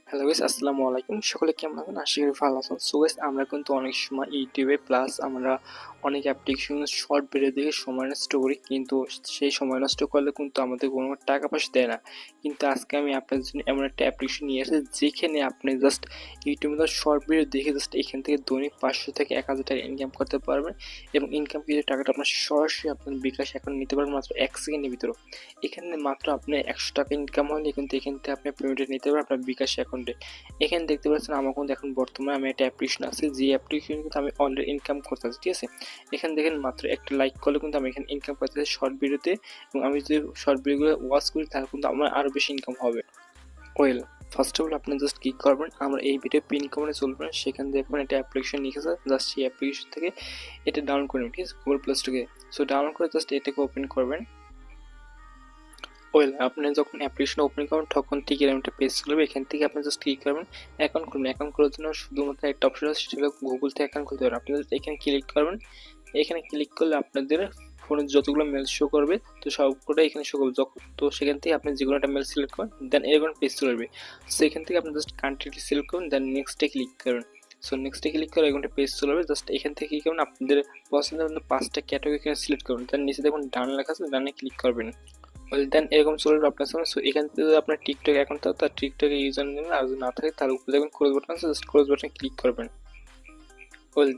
Hello guys, আসসালামু আলাইকুম। সকলে কেমন আছেন? আশা করি ভালো আছেন। সো গাইস, আমরা কিন্তু অনেক সময় ইউটিউবে প্লাস আমরা অনেক অ্যাপ্লিকেশন শর্ট ভিডিও দেখে সময় নষ্ট করি, কিন্তু সেই সময় নষ্ট করলে কিন্তু আমাদের কোনো টাকা পয়সা দেয় না। কিন্তু আজকে আমি আপনাদের জন্য এমন একটা অ্যাপ্লিকেশন নিয়ে এসেছি যেখানে আপনি জাস্ট ইউটিউবে শর্ট ভিডিও দেখে জাস্ট এখান থেকে দৈনিক 500 থেকে 1000 টাকা ইনকাম করতে পারবেন এবং ইনকাম করে টাকাটা আপনার সরাসরি আপনার বিকাশ অ্যাকাউন্ট নিতে পারবেন মাত্র 1 সেকেন্ডের ভিতরে। এখানে মাত্র আপনি 100 টাকা ইনকাম হলে কিন্তু এখান থেকে আপনি পেমেন্ট নিতে পারবেন আপনার বিকাশ অ্যাকাউন্টে। এখানে দেখতে পাচ্ছেন আমার কিন্তু এখন বর্তমানে আমি একটা অ্যাপ্লিকেশন আছে, যে অ্যাপ্লিকেশন কিন্তু আমি অলরেডি ইনকাম করতেছি, ঠিক আছে। এখানে দেখেন মাত্র একটা লাইক করলে কিন্তু আমি এখানে ইনকাম করতেছি শর্ট ভিডিওতে, এবং আমি যদি শর্ট ভিডিওগুলো ওয়াচ করি তাহলে কিন্তু আমার আরও বেশি ইনকাম হবে। ওয়েল, ফার্স্ট অফ অল আপনি জাস্ট কি করবেন, আমরা এই ভিডিও পিন কমেন্টে চলবেন, সেখান দেখবেন একটা অ্যাপ্লিকেশন লিখেছে, জাস্ট সেই অ্যাপ্লিকেশন থেকে এটা ডাউনলোড করবেন, ঠিক আছে, গুগল প্লে স্টোর থেকে। সো ডাউনলোড করে জাস্ট এটাকে ওপেন করবেন। ওয়েল, আপনি যখন অ্যাপ্লিকেশন ওপেন করবেন তখন ঠিক এরকম একটা পেজ চলবে। এখান থেকে আপনি জাস্ট ক্লিক করবেন অ্যাকাউন্ট খুলবেন। অ্যাকাউন্ট খোলার জন্য শুধুমাত্র একটা অপশন আছে, সেটা হলো গুগল থেকে অ্যাকাউন্ট খুলতে পারবেন। আপনি জাস্ট এখানে ক্লিক করবেন। এখানে ক্লিক করলে আপনাদের ফোনে যতগুলো মেল শো করবে তো সবকটা এখানে শো করবে। তো সেখান থেকে আপনি যে কোনো একটা মেল সিলেক্ট করেন, দেন এরকম পেজ চলে আসবে। সো এখান থেকে আপনি জাস্ট কান্ট্রিটি সিলেক্ট করুন, দেন নেক্সটে ক্লিক করুন। সো নেক্সটে ক্লিক করে এরকম একটা পেজ চলে আসবে। জাস্ট এখান থেকে কি করবেন, আপনাদের পছন্দের মতো 5টা ক্যাটাগরি এখানে সিলেক্ট করুন, দেন নিচে দেখুন ডান লেখা আছে, ডানে ক্লিক করবেন। দেন এরকম চলবে আপনার সামনে। সো এখান থেকে যদি আপনার টিকটক অ্যাকাউন্ট থাকে তার টিকটক ইউজার নেম, আর যদি না থাকে তার উপরে দেখবেন ক্লোজ বাটন আছে, জাস্ট ক্লোজ বাটনে ক্লিক করবেন।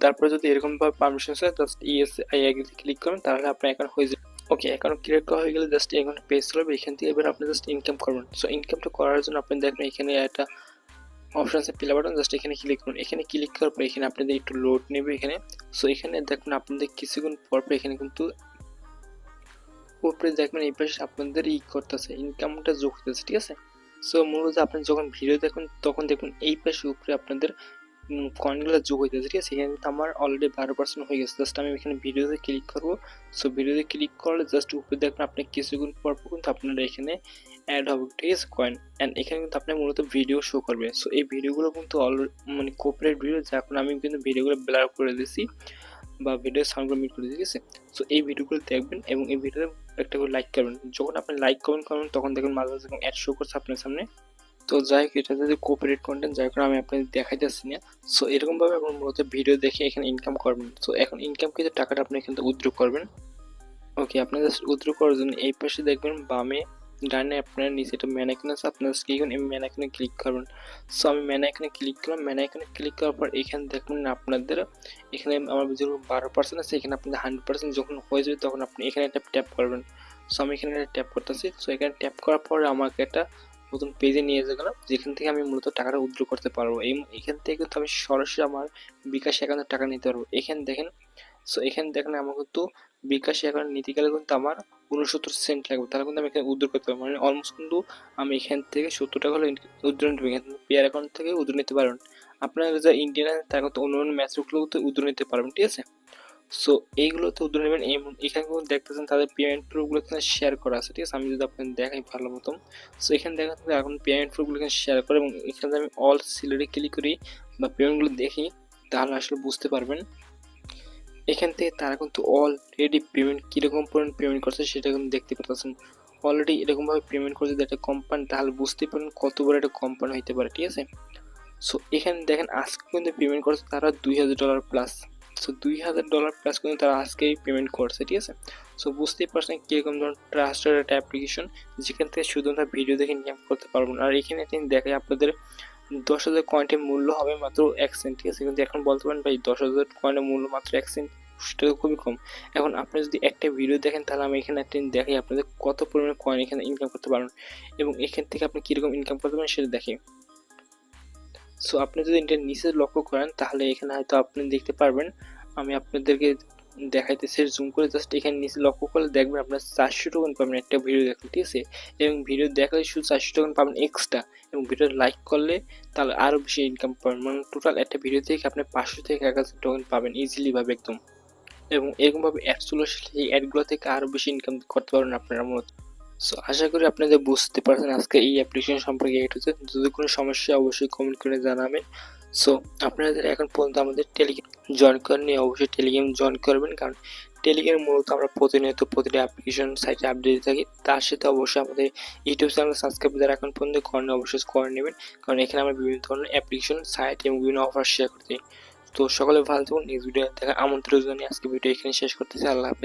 তারপরে যদি এরকম ভাবে পারমিশন চায় জাস্ট ইয়েস আই এগ্রিতে ক্লিক করবেন, তাহলে আপনার অ্যাকাউন্ট হয়ে যাবে। ওকে, অ্যাকাউন্ট ক্রিয়েট করা হয়ে গেলে জাস্ট এখানে পেজ চলবে। এখান থেকে এবার আপনি জাস্ট ইনকাম করবেন। সো ইনকামটা করার জন্য আপনি দেখবেন এখানে একটা অপশন আছে প্লে বাটন, জাস্ট এখানে ক্লিক করুন। এখানে ক্লিক করার পর এখানে আপনাদের একটু লোড নেবে এখানে। সো এখানে দেখবেন আপনাদের কিছুক্ষণ পর এখানে কিন্তু উপরে দেখবেন এই পাশে আপনাদের করতেছে, ইনকামটা যোগ হতেছে, ঠিক আছে। সো মূলত আপনি যখন ভিডিও দেখুন তখন দেখুন এই পাশে উপরে আপনাদের কয়েনগুলো যোগ হইতেছে, ঠিক আছে। এখানে কিন্তু আমার অলরেডি 12% হয়ে গেছে। জাস্ট আমি এখানে ভিডিওতে ক্লিক করবো। সো ভিডিওতে ক্লিক করলে জাস্ট উপরে দেখবেন আপনি কিছুক্ষণ পর কিন্তু আপনারা এখানে অ্যাড হবে, ঠিক আছে, কয়েন। অ্যান্ড এখানে কিন্তু আপনার মূলত ভিডিও শো করবে। সো এই ভিডিওগুলো কিন্তু মানে কপিরাইট ভিডিও, যখন আমি কিন্তু ভিডিওগুলো ব্লার করে দিয়েছি বা ভিডিও সাউন্ডগুলো মিট করে দিয়েছি, ঠিক আছে। সো এই ভিডিওগুলো দেখবেন এবং এই ভিডিওতে একটা করে লাইক করবেন। যখন আপনি লাইক কমেন্ট করবেন তখন দেখবেন মাঝে মাঝে অ্যাড শো করছে আপনার সামনে। তো যাই হোক, এটা যদি কোঅপারেট কন্টেন্ট, যাই হোক আমি আপনাদের দেখাইতেছি না। সো এরকমভাবে আপনি মূলত ভিডিও দেখে এখানে ইনকাম করবেন। সো এখন ইনকাম কিন্তু টাকাটা আপনি এখান থেকে উইথড্র করবেন। ওকে, আপনি জাস্ট উইথড্র করার জন্য এই পাশে দেখবেন বামে ডানে আপনার নিচে একটা ম্যান আইকন আছে, আপনার কি করবেন, এই ম্যান আইকনে ক্লিক করবেন। সো আমি ম্যান আইকনে ক্লিক করলাম। ম্যান আইকনে ক্লিক করার পর এখানে দেখবেন আপনাদের এখানে আমার যেরকম 12% আছে, এখানে আপনাদের 100% যখন হয়ে যাবে তখন আপনি এখানে একটা ট্যাপ করবেন। সো আমি এখানে একটা ট্যাপ করতেছি। সো এখানে ট্যাপ করার পরে আমাকে একটা নতুন পেজে নিয়ে গেলাম, যেখান থেকে আমি মূলত টাকাটা উইথড্র করতে পারবো। এখান থেকে কিন্তু আমি সরাসরি আমার বিকাশ অ্যাকাউন্টে টাকা নিতে পারবো। এখানে দেখেন। সো এখানে দেখেন আমার কিন্তু বিকাশ অ্যাকাউন্ট নিতে গেলে কিন্তু আমার 69 সেন্ট লাগবে, তাহলে কিন্তু আমি এখানে উইথড্র করতে পারবো। মানে অলমোস্ট কিন্তু আমি এখান থেকে 70 টাকা হলে উইথড্র নিতে পারি। কিন্তু পেয়ার অ্যাকাউন্ট থেকে উইথড্র নিতে পারবেন। আপনারা যারা ইন্ডিয়ান আছে তারা কিন্তু অন্য অন্য ম্যাচগুলোতে উইথড্র নিতে পারবেন, ঠিক আছে। সো এইগুলোতে উইথড্র নেবেন। এখানে কিন্তু দেখতেছেন তাদের পেমেন্ট প্রুফগুলো এখানে শেয়ার করা আছে, ঠিক আছে। আমি যদি আপনাদের দেখাই ভালো মতন। সো এখানে দেখা যাচ্ছে এখন পেমেন্ট প্রুফগুলো এখানে শেয়ার করে, এবং এখানে আমি অল সিলেক্টে ক্লিক করি বা পেমেন্টগুলো দেখি, তাহলে আসলে বুঝতে পারবেন। এখান থেকে তারা কিন্তু অলরেডি পেমেন্ট কীরকম পরিমাণ পেমেন্ট করছে সেটা কিন্তু দেখতে পাচ্ছেন। অলরেডি এরকমভাবে পেমেন্ট করছে যে একটা কোম্পানি, তাহলে বুঝতে পারেন কত বড় একটা কোম্পানি হইতে পারে, ঠিক আছে। সো এখানে দেখেন আজকে কিন্তু পেমেন্ট করছে তারা $2000 প্লাস। সো $2000 প্লাস কিন্তু তারা আজকেই পেমেন্ট করছে, ঠিক আছে। সো বুঝতেই পারছেন কীরকম ধরনের ট্রাস্টেড একটা অ্যাপ্লিকেশন, যেখান থেকে শুধুমাত্র ভিডিও দেখে ইনকাম করতে পারবেন। আর এখানে তিনি দেখে আপনাদের 10,000 কয়েনের মূল্য হবে মাত্র 1 সেন্ট, ঠিক আছে। কিন্তু এখন বলতে পারেন ভাই 10,000 কয়েনের মূল্য মাত্র 1 সেন্ট, সেটা তো খুবই কম। এখন আপনি যদি একটা ভিডিও দেখেন তাহলে আমি এখানে একটা দেখাই আপনাদের কত পরিমাণে কয়েন এখানে ইনকাম করতে পারবেন এবং এখান থেকে আপনি কীরকম ইনকাম করতে পারেন সেটা দেখি। সো আপনি যদি এটা নিচে লক্ষ্য করেন তাহলে এখানে হয়তো আপনি দেখতে পারবেন, আমি আপনাদেরকে দেখাইতেছি জুম করে। জাস্ট এখানে নিচে লক্ষ্য করলে দেখবেন আপনার 400 টোকেন পাবেন একটা ভিডিও দেখলে, ঠিক আছে। এবং ভিডিও দেখলে শুধু 400 টোকেন পাবেন এক্সট্রা, এবং ভিডিও লাইক করলে তাহলে আরও বেশি ইনকাম পাবেন। মানে টোটাল একটা ভিডিও থেকে আপনি 500 থেকে 1000 টোকেন পাবেন ইজিলি ভাবে একদম। এবং এরকমভাবে অ্যাডস চলে আসলে এই অ্যাডগুলো থেকে আরও বেশি ইনকাম করতে পারবেন আপনারা মূলত। সো আশা করি আপনাদের বুঝতে পারছেন আজকে এই অ্যাপ্লিকেশন সম্পর্কে এটা হচ্ছে। যদি কোনো সমস্যা অবশ্যই কমেন্ট করে জানাবেন। সো আপনারা এখন পর্যন্ত আমাদের টেলিগ্রাম জয়েন করেননি, অবশ্যই টেলিগ্রাম জয়েন করবেন, কারণ টেলিগ্রাম মূলত আমরা প্রতিনিয়ত প্রতিটা অ্যাপ্লিকেশন সাইটে আপডেট দিতে থাকি। তার সাথে অবশ্যই আমাদের ইউটিউব চ্যানেল সাবস্ক্রাইব যারা এখন পর্যন্ত করেন অবশ্যই করে নেবেন, কারণ এখানে আমরা বিভিন্ন ধরনের অ্যাপ্লিকেশন সাইট এবং বিভিন্ন অফার শেয়ার করতে। তো সকলে ভালো থাকুন। নেক্সট ভিডিও দেখার আমন্ত্রণ জানিয়ে আজকে ভিডিও এখানে শেষ করতেছি। আল্লাহ হাফেজ।